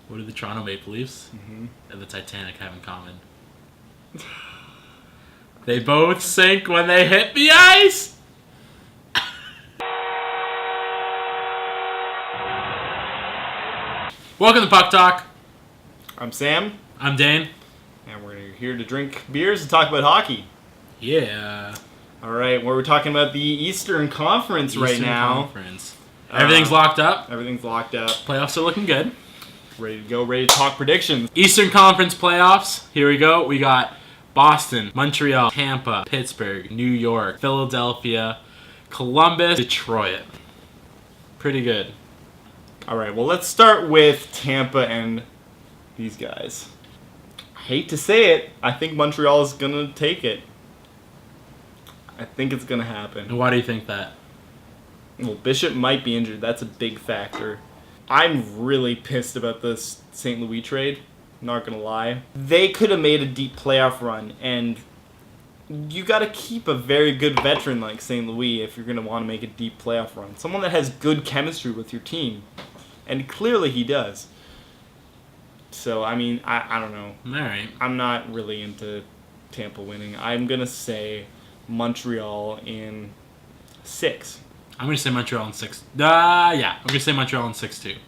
What do the Toronto Maple Leafs and the Titanic have in common? They both sink when they hit the ice! Welcome to Puck Talk. I'm Sam. I'm Dane. And we're here to drink beers and talk about hockey. Yeah. Alright, we're talking about the Eastern Conference right now. Conference. Everything's locked up. Everything's locked up. Playoffs are looking good. Ready to go, ready to talk predictions. Eastern Conference playoffs. Here we go. We got Boston, Montreal, Tampa, Pittsburgh, New York, Philadelphia, Columbus, Detroit. Pretty good. Alright, well let's start with Tampa and these guys. I hate to say it, I think Montreal is going to take it. I think it's going to happen. And why do you think that? Well, Bishop might be injured. That's a big factor. I'm really pissed about this St. Louis trade. Not going to lie. They could have made a deep playoff run, and you got to keep a very good veteran like St. Louis if you're going to want to make a deep playoff run. Someone that has good chemistry with your team. And clearly he does. So, I mean, I don't know. All right. I'm not really into Tampa winning. I'm going to say Montreal in 6. I'm going to say Montreal in 6. Yeah. I'm going to say Montreal in 6-2. Okay.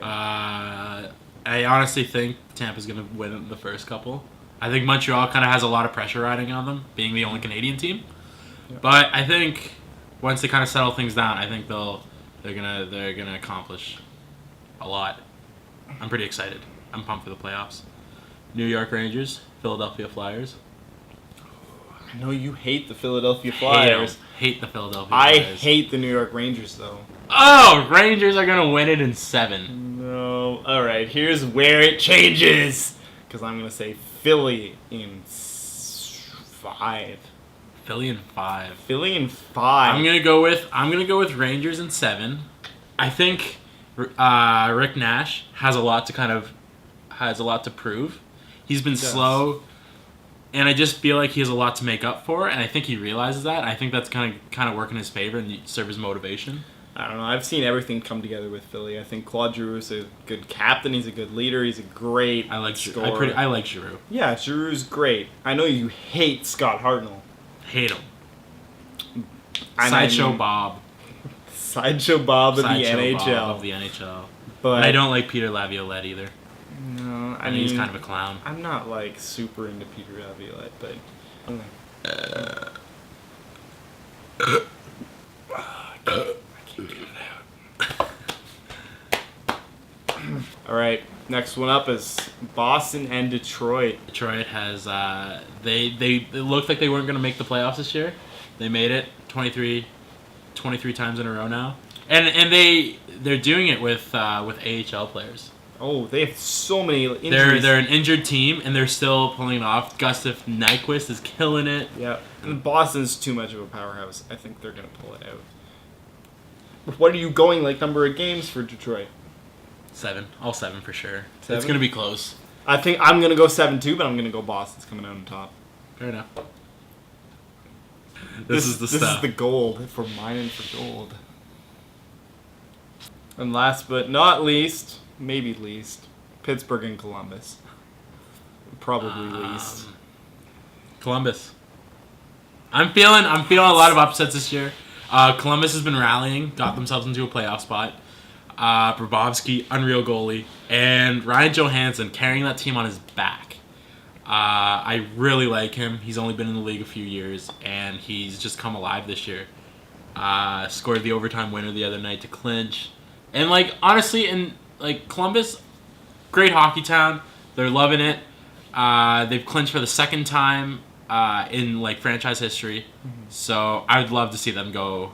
I honestly think Tampa's going to win the first couple. I think Montreal kind of has a lot of pressure riding on them, being the only Canadian team. Yeah. But I think once they kind of settle things down, I think they're gonna accomplish a lot. I'm pretty excited. I'm pumped for the playoffs. New York Rangers, Philadelphia Flyers. I know you hate the Philadelphia Flyers. Hate the Philadelphia I Flyers. hate the New York Rangers, though. Oh, Rangers are going to win it in 7. No. All right, here's where it changes. Because I'm going to say Philly in 5. Philly in 5. Philly in 5. I'm gonna go with Rangers in 7. I think Rick Nash has a lot to prove. He's been slow. And I just feel like he has a lot to make up for, and I think he realizes that. I think that's kind of work in his favor and serve as motivation. I don't know. I've seen everything come together with Philly. I think Claude Giroux is a good captain. He's a good leader. He's a great scorer. I like Giroux. Yeah, Giroux's great. I know you hate Scott Hartnell. Hate him. Sideshow Bob. Sideshow Bob of the NHL. Bob of the NHL. But I don't like Peter Laviolette either. No, I mean, he's kind of a clown. clown. I'm not like super into Peter Laviolette, but I can't get it out. All right, next one up is Boston and Detroit. Detroit has it looked like they weren't going to make the playoffs this year. They made it 23 times in a row now, and they're doing it with AHL players. Oh, they have so many injuries. They're an injured team, and they're still pulling it off. Gustav Nyquist is killing it. Yeah, and Boston's too much of a powerhouse. I think they're going to pull it out. What are you going number of games for Detroit? 7. All 7 for sure. 7? It's going to be close. I think I'm going to go 7-2, but I'm going to go Boston's coming out on top. Fair enough. This is the gold. If we're mining for gold. And last but not least, maybe least, Pittsburgh and Columbus. Probably least. Columbus. I'm feeling a lot of upsets this year. Columbus has been rallying, got themselves into a playoff spot. Bobrovsky, unreal goalie, and Ryan Johansson carrying that team on his back. I really like him. He's only been in the league a few years, and he's just come alive this year. Scored the overtime winner the other night to clinch. And honestly, Columbus, great hockey town. They're loving it. They've clinched for the second time in franchise history. Mm-hmm. So I would love to see them go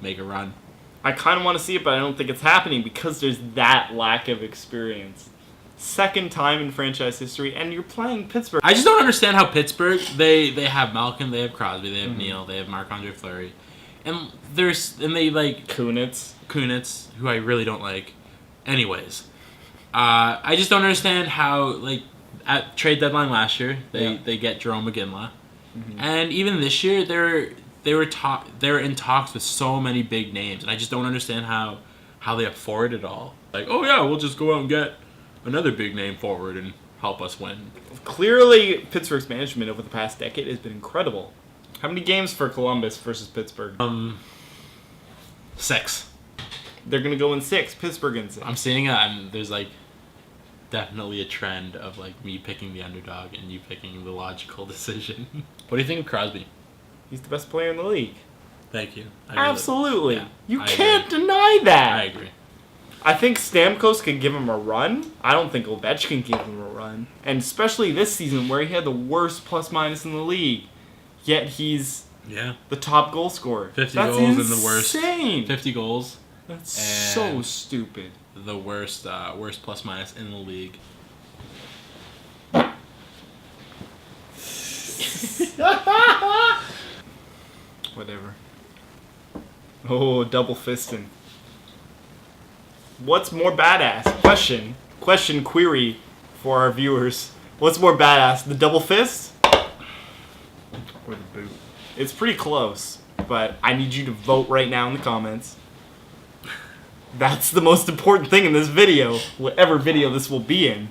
make a run. I kind of want to see it, but I don't think it's happening because there's that lack of experience. Second time in franchise history, and you're playing Pittsburgh. I just don't understand how Pittsburgh, they have Malkin, they have Crosby, they have Neal, they have Marc-Andre Fleury. And they Kunitz, who I really don't like. Anyways, I just don't understand how, at trade deadline last year, they get Jerome McGinley. Mm-hmm. And even this year, they were in talks with so many big names, and I just don't understand how they afford it all. Oh yeah, we'll just go out and get another big name forward and help us win. Clearly, Pittsburgh's management over the past decade has been incredible. How many games for Columbus versus Pittsburgh? 6. They're going to go in 6. Pittsburgh in 6. I'm seeing there's like definitely a trend of like me picking the underdog and you picking the logical decision. What do you think of Crosby? He's the best player in the league. Thank you. Absolutely. Yeah, you I can't agree. deny that. I agree. I think Stamkos can give him a run. I don't think Ovechkin can give him a run. And especially this season where he had the worst plus-minus in the league. Yet he's the top goal scorer. 50 That's goals insane. and the worst. 50 goals. That's so stupid. The worst plus minus in the league. Whatever. Oh, double fisting. What's more badass? Question query for our viewers. What's more badass, the double fist or the boot? It's pretty close, but I need you to vote right now in the comments. That's the most important thing in this video, whatever video this will be in.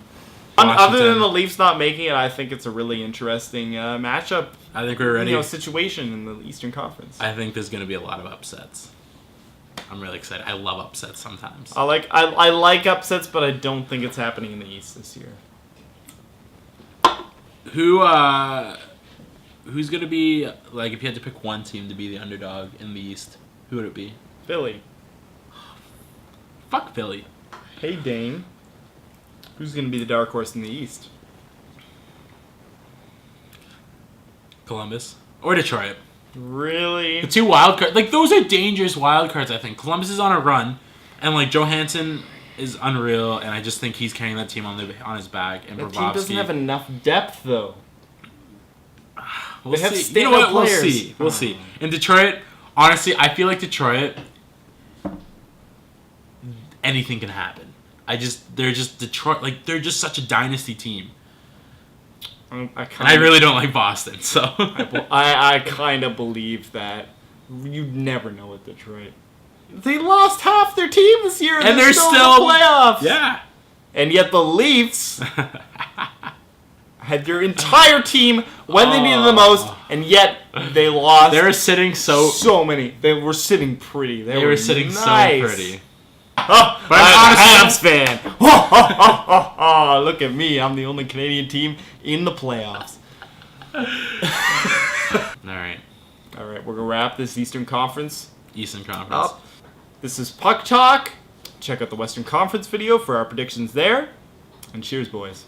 Other than the Leafs not making it, I think it's a really interesting matchup. I think we're ready. Situation in the Eastern Conference. I think there's going to be a lot of upsets. I'm really excited. I love upsets sometimes. I like upsets, but I don't think it's happening in the East this year. Who's going to be, like, if you had to pick one team to be the underdog in the East, who would it be? Philly. Fuck Philly. Hey, Dane. Who's going to be the dark horse in the East? Columbus. Or Detroit. Really? The 2 wild cards. Like, those are dangerous wild cards, I think. Columbus is on a run, and, like, Johansson is unreal, and I just think he's carrying that team on his back. And that team doesn't have enough depth, though. We'll they have see. You know what? players. We'll see. In Detroit, honestly, I feel like Detroit, anything can happen. They're just Detroit, like, they're just such a dynasty team. I really don't like Boston, so. I kind of believe that. You never know with Detroit. They lost half their team this year, and they're still in the playoffs. Yeah. And yet the Leafs had their entire team when they needed the most, and yet they lost. They were sitting so many. They were sitting pretty. They were sitting nice. So pretty. Oh, but I'm a Habs fan. Look at me. I'm the only Canadian team in the playoffs. All right. We're going to wrap this Eastern Conference up. This is Puck Talk. Check out the Western Conference video for our predictions there. And cheers, boys.